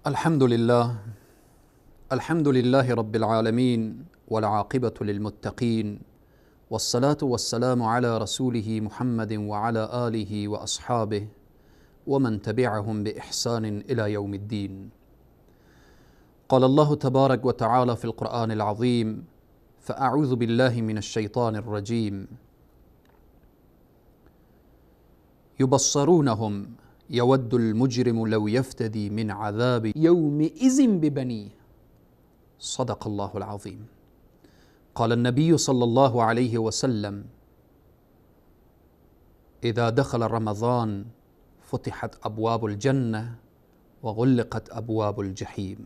الحمد لله. الحمد لله رب العالمين، والعاقبة للمتقين، والصلاة والسلام على رسوله محمد وعلى آله وأصحابه ومن تبعهم بإحسان إلى يوم الدين. قال الله تبارك وتعالى في القرآن العظيم: فأعوذ بالله من الشيطان الرجيم. يبصرونهم يود المجرم لو يفتدي من عذاب يومئذ ببنيه. صدق الله العظيم. قال النبي صلى الله عليه وسلم: إذا دخل رمضان فتحت أبواب الجنة وغلقت أبواب الجحيم،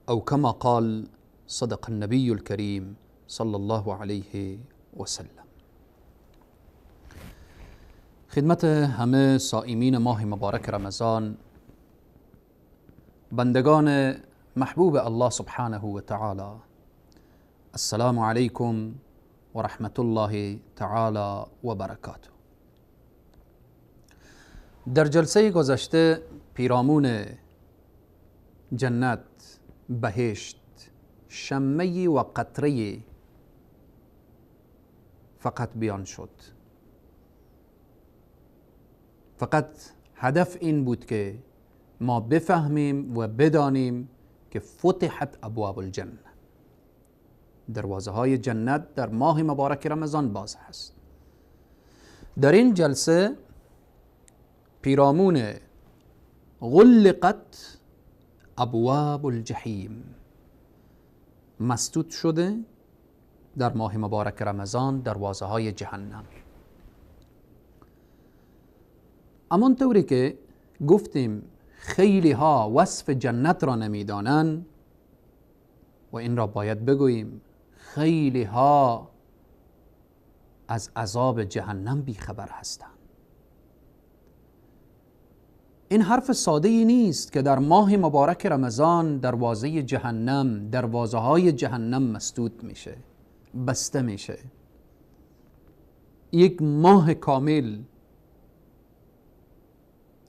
أو كما قال صدق النبي الكريم صلى الله عليه وسلم. خدمت همه صائمین ماه مبارک رمضان، بندگان محبوب الله سبحانه و تعالی، السلام علیکم و رحمت الله تعالی و برکاته. در جلسه گذشته پیرامون جنت، بهشت، شمه و قطره فقط بیان شد. فقط هدف این بود که ما بفهمیم و بدانیم که فتحت ابواب الجنه، دروازه های جنت در ماه مبارک رمضان باز هست. در این جلسه پیرامون غلقت ابواب الجحیم، مسدود شده در ماه مبارک رمضان دروازه های جهنم. اما طوری که گفتیم خیلی ها وصف جنت را نمیدانند و این را باید بگوییم، خیلی ها از عذاب جهنم بیخبر هستند. این حرف ساده ای نیست که در ماه مبارک رمضان دروازه جهنم، دروازه های جهنم مسدود میشه، بسته میشه. یک ماه کامل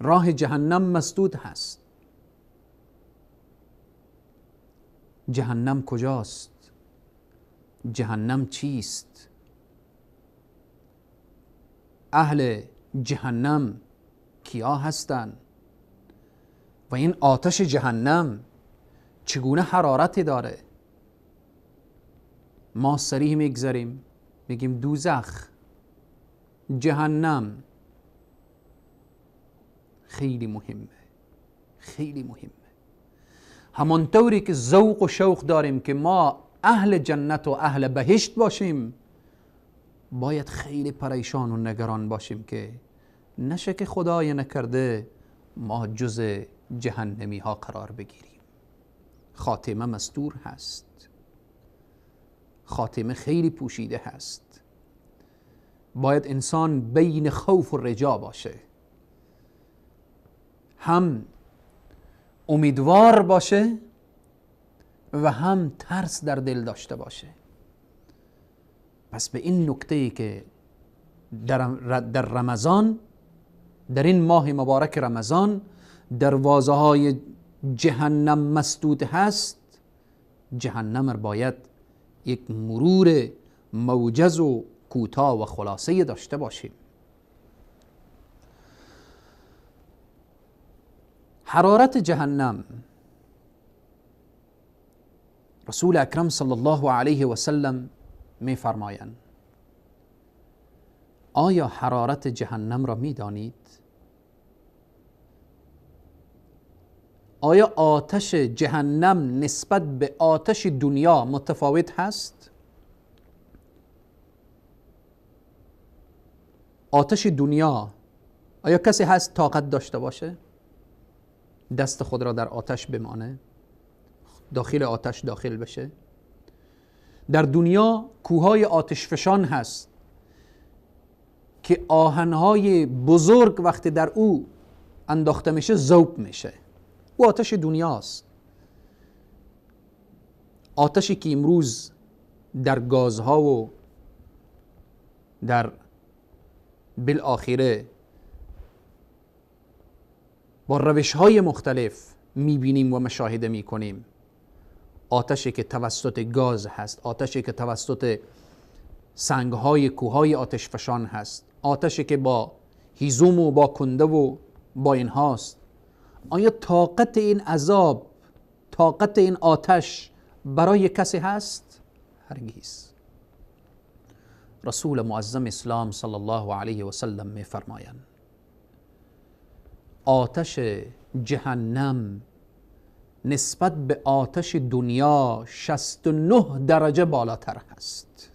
راه جهنم مسدود هست. جهنم کجاست؟ جهنم چیست؟ اهل جهنم کیا هستند؟ و این آتش جهنم چگونه حرارتی داره؟ ما صریح میگذاریم، میگیم دوزخ، جهنم. خیلی مهمه، خیلی مهمه. همانطوری که ذوق و شوق داریم که ما اهل جنت و اهل بهشت باشیم، باید خیلی پریشان و نگران باشیم که نشه که خدای نکرده ما جز جهنمی ها قرار بگیریم. خاتمه مستور هست، خاتمه خیلی پوشیده هست. باید انسان بین خوف و رجا باشه، هم امیدوار باشه و هم ترس در دل داشته باشه. پس به این نکته که در رمضان، در این ماه مبارک رمضان دروازه های جهنم مسدود هست، جهنم را باید یک مرور موجز و کوتاه و خلاصه داشته باشیم. حرارت جهنم، رسول اکرم صلی الله علیه و سلم می فرمایند: آیا حرارت جهنم را می دانید؟ آیا آتش جهنم نسبت به آتش دنیا متفاوت هست؟ آتش دنیا، آیا کسی هست طاقت داشته باشه دست خود را در آتش بمانه، داخل آتش داخل بشه؟ در دنیا کوههای آتش فشان هست که آهنهای بزرگ وقتی در او انداخته میشه ذوب میشه. او آتش دنیاست. آتشی که امروز در گازها و در بالاخره با روش‌های مختلف میبینیم و مشاهده میکنیم. آتشی که توسط گاز هست، آتشی که توسط سنگهای کوههای آتش فشان هست، آتشی که با هیزوم و با کنده و با این هاست. آیا طاقت این عذاب، طاقت این آتش برای کسی هست؟ هرگز. رسول معظم اسلام صلی الله علیه و سلم می فرمایند آتش جهنم نسبت به آتش دنیا 69 درجه بالاتر هست.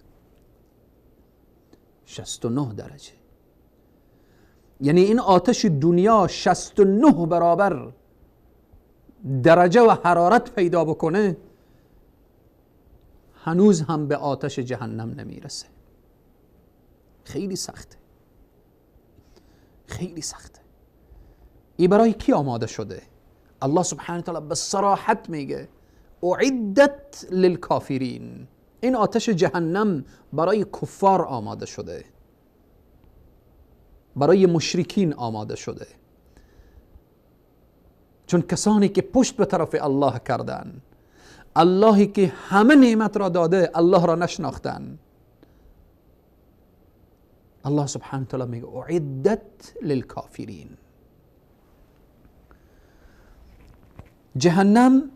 69 درجه. یعنی این آتش دنیا 69 برابر درجه و حرارت پیدا بکنه، هنوز هم به آتش جهنم نمیرسه. خیلی سخته، خیلی سخته. این برای کی آماده شده؟ الله سبحانه و تعالی به صراحت میگه اعدت للکافرین. این آتش جهنم برای کفار آماده شده، برای مشرکین آماده شده. چون کسانی که پشت به طرف الله کردن، اللهی که همه نعمت را داده الله را نشناختن، الله سبحانه و تعالی میگه اعدت للکافرین. جهنم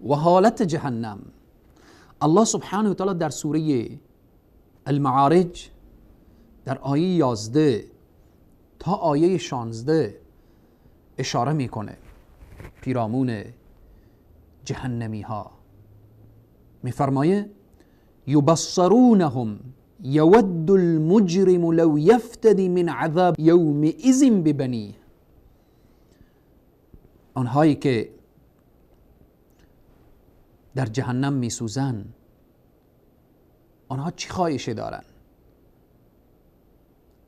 و حالت جهنم، الله سبحانه و تعالی در سوره المعارج در آیه 11 تا آیه 16 اشاره میکنه پیرامون جهنمی ها. میفرمایه یبصرونهم یود المجرم لو یفتدی من عذاب یومئذ ببنیه. آنهایی که در جهنم میسوزن، آنها چی خواهشی دارن؟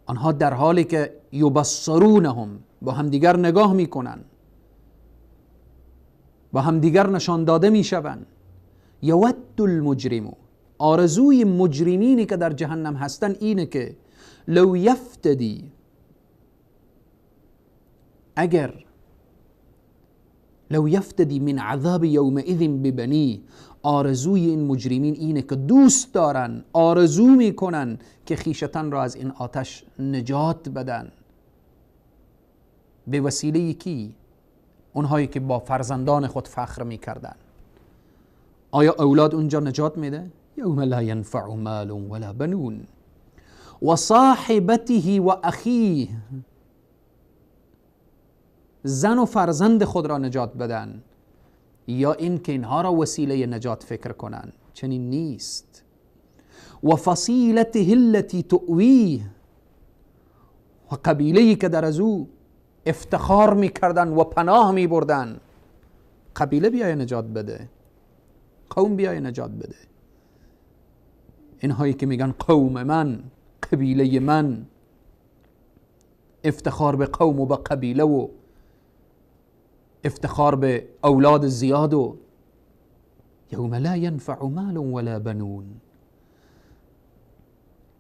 آنها در حالی که یبصرونهم با همدیگر نگاه میکنن، با همدیگر نشان داده میشوند. یود المجرم، آرزوی مجرمینی که در جهنم هستن اینه که لو یفتدی، اگر لو یفتدی من عذاب یومئذ ببنی، آرزوی این مجرمین اینه که دوست دارن، آرزو میکنن که خویشتن را از این آتش نجات بدن. به وسیله کی؟ اونهایی که با فرزندان خود فخر میکردن. آیا اولاد اونجا نجات میده؟ یوم لا ینفع مال ولا بنون و صاحبته و اخیه، زن و فرزند خود را نجات بدن یا این که اینها را وسیله نجات فکر کنن؟ چنین نیست. و فصیلته التي تؤویه، و قبیله‌ای که در از او افتخار میکردن و پناه میبردن. قبیله بیای نجات بده، قوم بیای نجات بده. اینهایی که میگن قوم من، قبیله من، افتخار به قوم و به قبیله و افتخار به اولاد زیاد و یوم لا ینفع مال ولا بنون.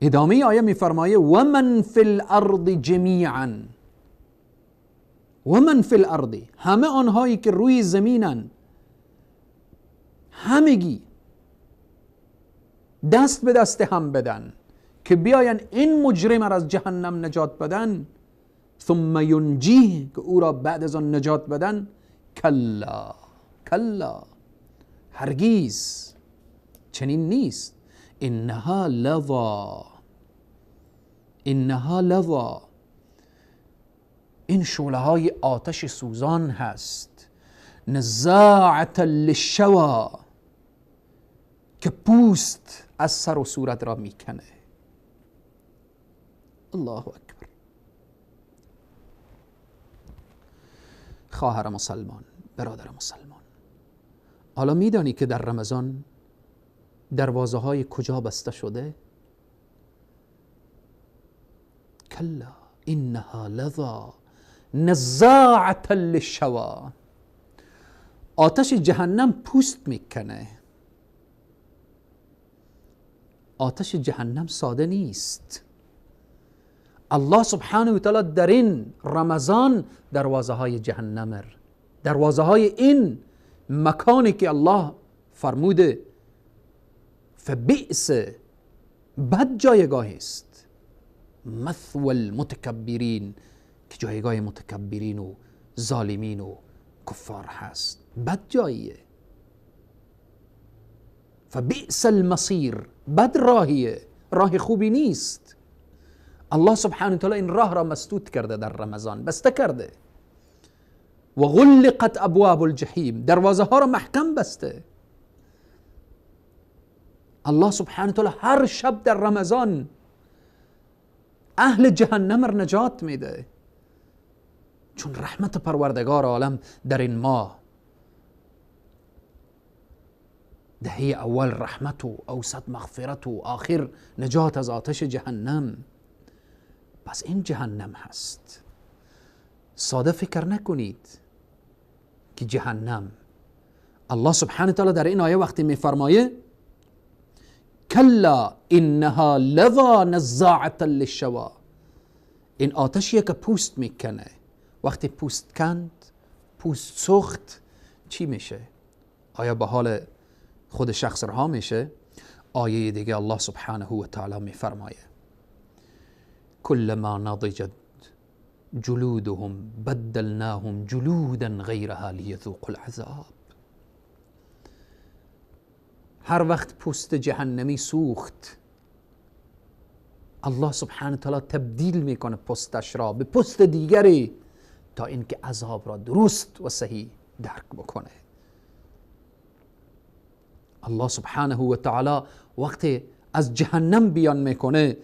ادامه آیه میفرمایه و من فی الارض جمیعا، و من فی الارض، همه آنهایی که روی زمینن، همگی دست به دست هم بدن که بیاین این مجرم را از جهنم نجات بدن. ثم ینجیه، که او را بعد از آن نجات بدن. کلا، کلا، هرگیز چنین نیست. انها لظا، انها لظا، این شعله های آتش سوزان هست. نزاعة للشوى، که پوست از سر و صورت را میکنه. الله اکبر. خواهر مسلمان، برادر مسلمان، حالا میدانی که در رمضان دروازه های کجا بسته شده؟ کلا انها لظا نزاعة للشوى. آتش جهنم پوست میکنه. آتش جهنم ساده نیست. الله سبحانه و تعالی در این رمضان دروازه های جهنم، دروازه های این مکانی که الله فرموده فبئس، بد جایگاه است، مثوى المتکبرین، که جایگاه متکبرین و ظالمین و کفار هست، بد جاییه. فبئس المصیر، بد راهیه، راه خوبی نیست. الله سبحانه و تعالی این راه را مسدود کرده، در رمضان بسته کرده. و غلقت ابواب الجحیم، دروازه ها را محکم بسته. الله سبحانه و تعالی هر شب در رمضان اهل جهنم را نجات میده، چون رحمت پروردگار عالم در این ماه دهه اول رحمت و اوسط مغفرت و آخر نجات از آتش جهنم. پس این جهنم هست. ساده فکر نکنید که جهنم، الله سبحانه تعالی در این آیه وقتی میفرمایه کلا انها لظا نزاعة للشوا، این آتشیه که پوست میکنه. وقتی پوست کند، پوست سوخت، چی میشه؟ آیا به حال خود شخص رها میشه؟ آیه دیگه الله سبحانه و تعالی میفرمایه كلما نضجت جلودهم بدلناهم جلودا غيرها ليذوقوا العذاب. هر وقت پوست جهنمی سوخت، الله سبحانه و تعالی تبدیل میکنه پوستش را به پوست دیگری تا اینکه عذاب را درست و صحیح درک بکنه. الله سبحانه و تعالی وقتی از جهنم بیان میکنه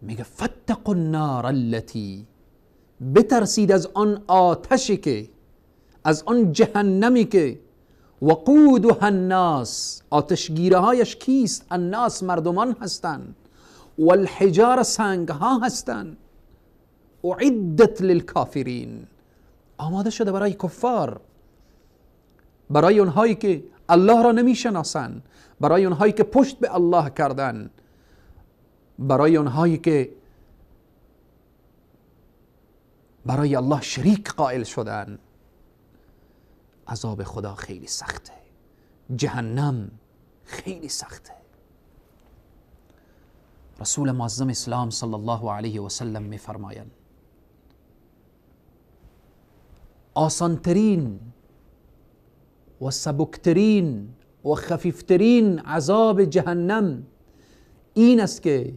میگه فاتقوا النار التي، بترسید از آن آتشی که، از آن جهنمی که وقودها الناس، آتشگیره هایش کیست؟ الناس، مردمان هستند، والحجار، سنگ ها هستند، اعدت للکافرین، آماده شده برای کفار، برای اونهایی که الله را نمیشناسند، برای اونهایی که پشت به الله کردن، برای اونهایی که برای الله شریک قائل شدن. عذاب خدا خیلی سخته، جهنم خیلی سخته. رسول معظم اسلام صلی الله علیه و سلم می فرمایند آسانترین و سبکترین و خفیفترین عذاب جهنم این است که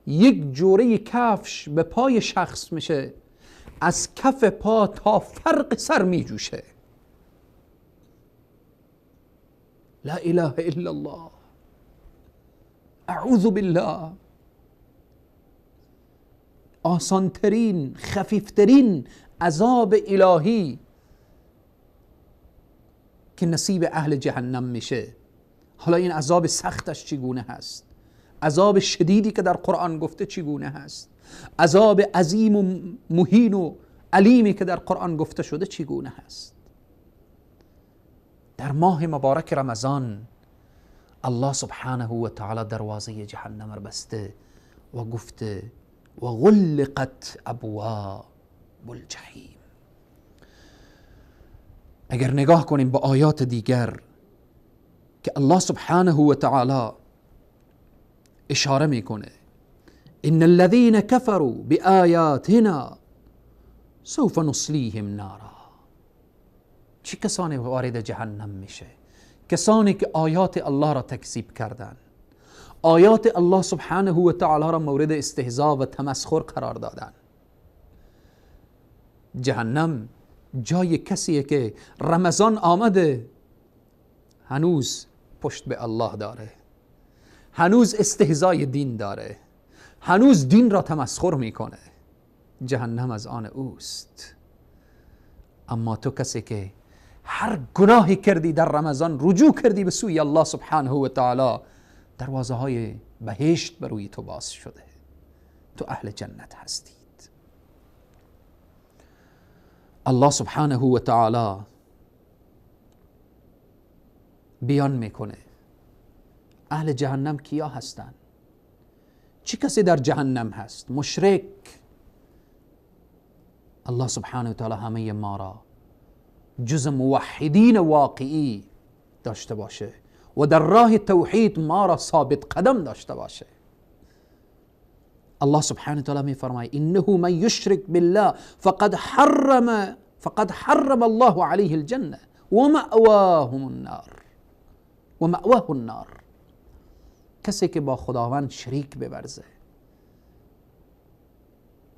یک جوره کفش به پای شخص میشه، از کف پا تا فرق سر می جوشه. لا اله الا الله، اعوذ بالله. آسانترین، خفیفترین عذاب الهی که نصیب اهل جهنم میشه. حالا این عذاب سختش چگونه هست؟ عذاب شدیدی که در قرآن گفته چگونه هست؟ عذاب عظیم و مهین و علیمی که در قرآن گفته شده چگونه هست؟ در ماه مبارک رمضان الله سبحانه و تعالی دروازه جهنم را بسته و گفته و غلقت ابواب الجحیم. اگر نگاه کنیم به آیات دیگر که الله سبحانه و تعالی اشاره میکنه ان الذين كفروا بآیاتنا سوف نصلیهم نارا. چه کسانی وارد جهنم میشه؟ کسانی که آیات الله را تکذیب کردند، آیات الله سبحانه و تعالی را مورد استهزاء و تمسخر قرار دادند. جهنم جای کسیه که رمضان آمده هنوز پشت به الله داره، هنوز استهزای دین داره، هنوز دین را تمسخر میکنه. جهنم از آن اوست. اما تو کسی که هر گناهی کردی در رمضان رجوع کردی به سوی الله سبحانه و تعالی، دروازه های بهشت بروی تو باز شده، تو اهل جنت هستید. الله سبحانه و تعالی بیان میکنه اهل جهنم کیا هستند، چه کسی در جهنم هست؟ مشرک. الله سبحانه و تعالی همه ما را جز موحدین واقعی داشته باشه و در راه توحید ما را ثابت قدم داشته باشه. الله سبحانه و تعالی می فرماید انه من یشرک بالله فقد حرم الله عليه الجنه و مأواه النار. کسی که با خداوند شریک بورزه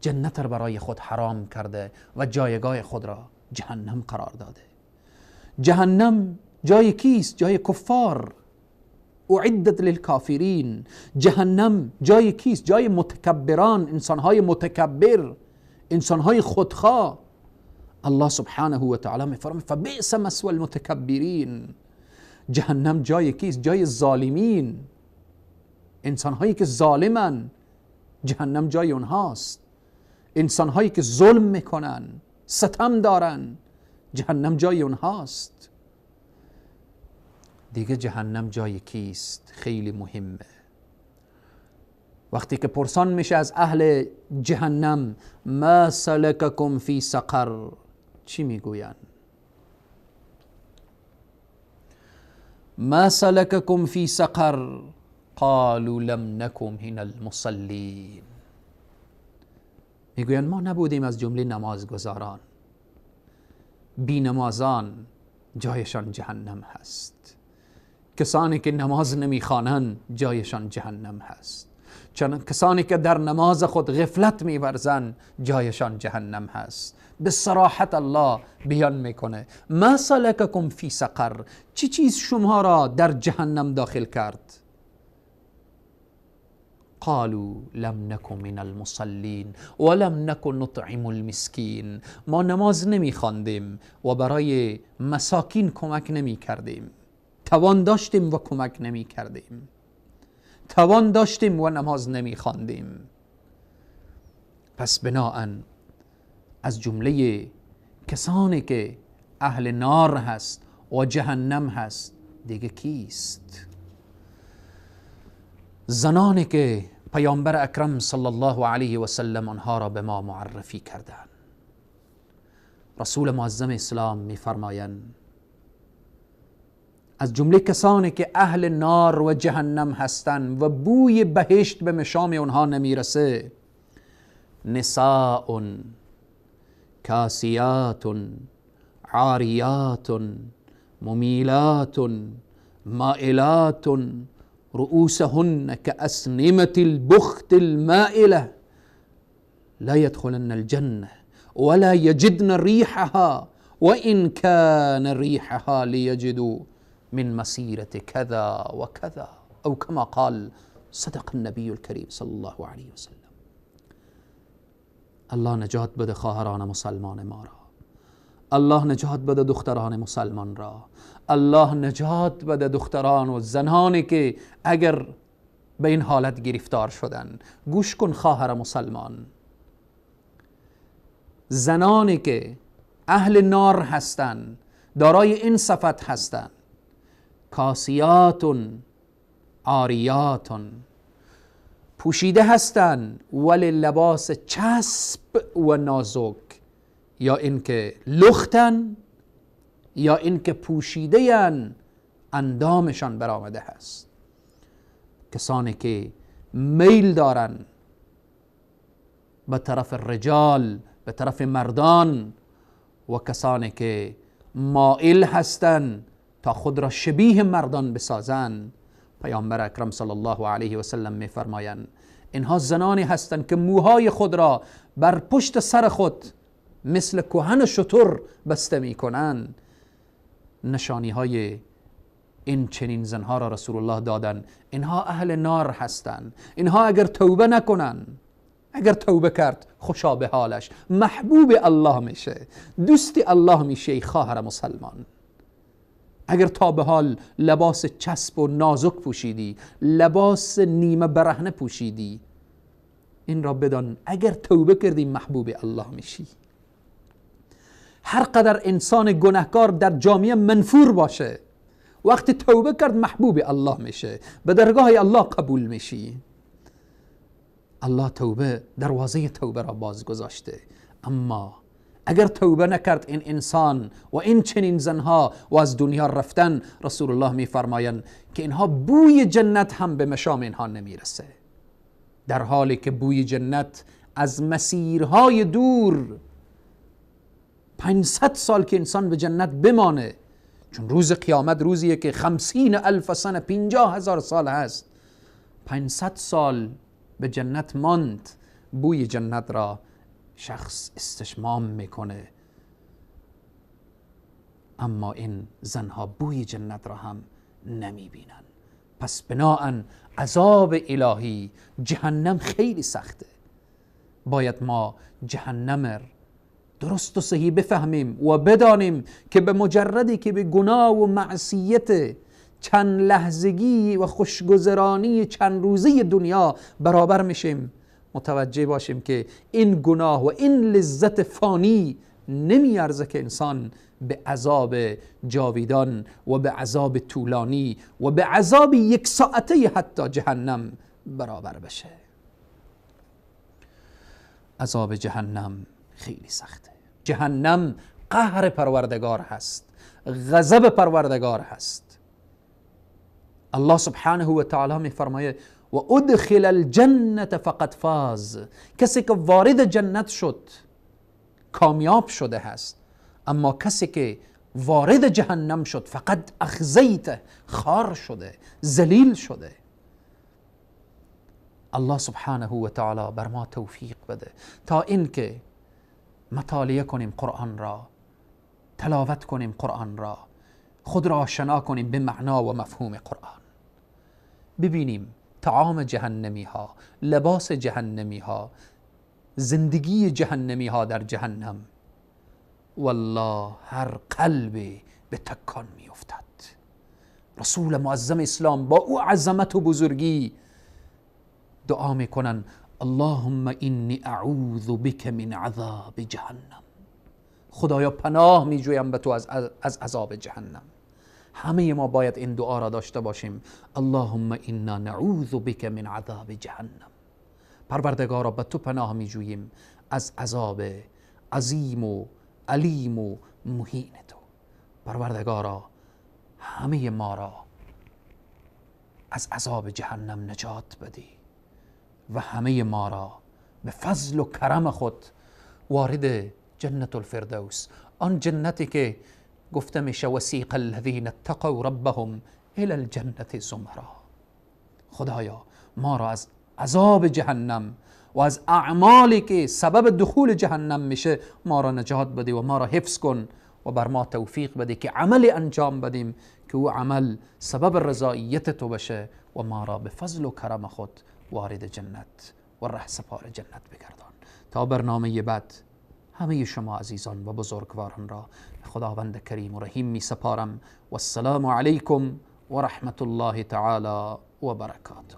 جنت را برای خود حرام کرده و جایگاه خود را جهنم قرار داده. جهنم جای کیست؟ جای کفار. اعدت للکافرین. جهنم جای کیست؟ جای متکبران، انسانهای متکبر، انسانهای خودخواه. الله سبحانه و تعالی میفرماید فبئس مثوى المتکبرین. جهنم جای کیست؟ جای ظالمین، انسانهایی که ظالمن. جهنم جای اونهاست. انسانهایی که ظلم میکنن، ستم دارن، جهنم جای اونهاست. دیگه جهنم جای کیست؟ خیلی مهمه. وقتی که پرسان میشه از اهل جهنم ما سلککم فی سقر، چی میگوین؟ ما سلککم فی سقر قالوا لم نکن من المصلین. میگوین ما نبودیم از جمله نمازگزاران. بی نمازان جایشان جهنم هست. کسانی که نماز نمیخوانند جایشان جهنم هست. کسانی که در نماز خود غفلت میورزند جایشان جهنم هست. به صراحت الله بیان میکنه ما سلککم فی سقر، چی چیز شما را در جهنم داخل کرد؟ قالوا لم نکن من المصلین ولم نکن نطعم المسکین. ما نماز نمیخواندیم و برای مساکین کمک نمی کردیم. توان داشتیم و کمک نمی کردیم. توان داشتیم و نماز نمی خواندیم. پس بناهن از جمله کسانی که اهل نار هست و جهنم هست دیگه کیست؟ زنانی که پیامبر اکرم صلی الله علیه و سلم آنها را به ما معرفی کردند. رسول معظم اسلام می‌فرمایند از جمله کسانی که اهل نار و جهنم هستند و بوی بهشت به مشام اونها نمیرسه، نساء کاسیات عاریات ممیلات مائلات رؤوسهن كأسنمة البخت المائلة لا يدخلن الجنة ولا يجدن ريحها وإن كان ريحها ليجدوا من مسيرة كذا وكذا أو كما قال صدق النبي الكريم صلى الله عليه وسلم. الله نجات بده خواهران مسلمان ما را. الله نجات بده دختران مسلمان را. الله نجات بده دختران و زنانی که اگر به این حالت گرفتار شدن. گوش کن خواهر مسلمان، زنانی که اهل نار هستند دارای این صفت هستند، کاسیات عاریات، پوشیده هستند ولی لباس چسب و نازک، یا اینکه لختن یا اینکه پوشیده‌اند اندامشان برآمده هست. کسانی که میل دارن به طرف رجال، به طرف مردان، و کسانی که مائل هستند تا خود را شبیه مردان بسازند. پیامبر اکرم صلی الله علیه و سلم می‌فرمایند اینها زنانی هستند که موهای خود را بر پشت سر خود مثل کهن شتر بسته می‌کنند. نشانی های این چنین زنها را رسول الله دادن. اینها اهل نار هستند. اینها اگر توبه نکنن، اگر توبه کرد خوشا به حالش، محبوب الله میشه، دوست الله میشه. ای خواهر مسلمان، اگر تا به حال لباس چسب و نازک پوشیدی، لباس نیمه برهنه پوشیدی، این را بدان اگر توبه کردی محبوب الله میشی. هر قدر انسان گناهکار در جامعه منفور باشه، وقتی توبه کرد محبوب الله میشه، به درگاه الله قبول میشی. الله توبه، دروازه توبه را باز گذاشته. اما اگر توبه نکرد این انسان و این چنین زنها و از دنیا رفتن، رسول الله میفرمایند که اینها بوی جنت هم به مشام اینها نمیرسه، در حالی که بوی جنت از مسیرهای دور 500 سال که انسان به جنت بمانه، چون روز قیامت روزیه که 50,000 سنه 50,000 سال هست، 500 سال به جنت ماند، بوی جنت را شخص استشمام میکنه. اما این زنها بوی جنت را هم نمیبینن. پس بناهن عذاب الهی، جهنم خیلی سخته. باید ما جهنم درست و صحیح بفهمیم و بدانیم که به مجردی که به گناه و معصیت چند لحظگی و خوشگذرانی چند روزی دنیا برابر میشیم، متوجه باشیم که این گناه و این لذت فانی نمیارزه که انسان به عذاب جاویدان و به عذاب طولانی و به عذاب 1 ساعته حتی جهنم برابر بشه. عذاب جهنم خیلی سخته. جهنم قهر پروردگار هست، غضب پروردگار هست. الله سبحانه و تعالی می فرمایه و ادخل الجنة فقد فاز، کسی که وارد جنت شد کامیاب شده هست، اما کسی که وارد جهنم شد فقط اخزیته، خار شده، ذلیل شده. الله سبحانه و تعالی بر ما توفیق بده تا اینکه مطالعه کنیم قرآن را، تلاوت کنیم قرآن را، خود را آشنا کنیم به معنا و مفهوم قرآن، ببینیم طعام جهنمی ها، لباس جهنمی ها، زندگی جهنمی ها در جهنم. والله هر قلبی به تکان می افتد. رسول معظم اسلام با او عظمت و بزرگی دعا میکنن اللهم اینی اعوذ بک من عذاب جهنم، خدایا پناه میجویم به تو از عذاب جهنم. همه ما باید این دعا را داشته باشیم، اللهم انا نعوذ بک من عذاب جهنم، پروردگارا به تو پناه میجوییم از عذاب عظیم و علیم و مهین تو. پروردگارا همه ما را از عذاب جهنم نجات بدی و همه ما را به فضل و کرم خود وارد جنت الفردوس، آن جنتی که گفته میشه وسیق الذین اتقوا ربهم الی الجنة زمرا. خدایا ما را از عذاب جهنم و از اعمالی که سبب دخول جهنم میشه ما را نجات بدی و ما را حفظ کن و بر ما توفیق بدی که عمل انجام بدیم که او عمل سبب رضایت تو بشه و ما را به فضل و کرم خود وارد جنت و رهسپار جنت بگردان. تا برنامه بعد همه شما عزیزان و بزرگواران را خداوند کریم و رحیم می سپارم و السلام علیکم و رحمت الله تعالی و برکاته.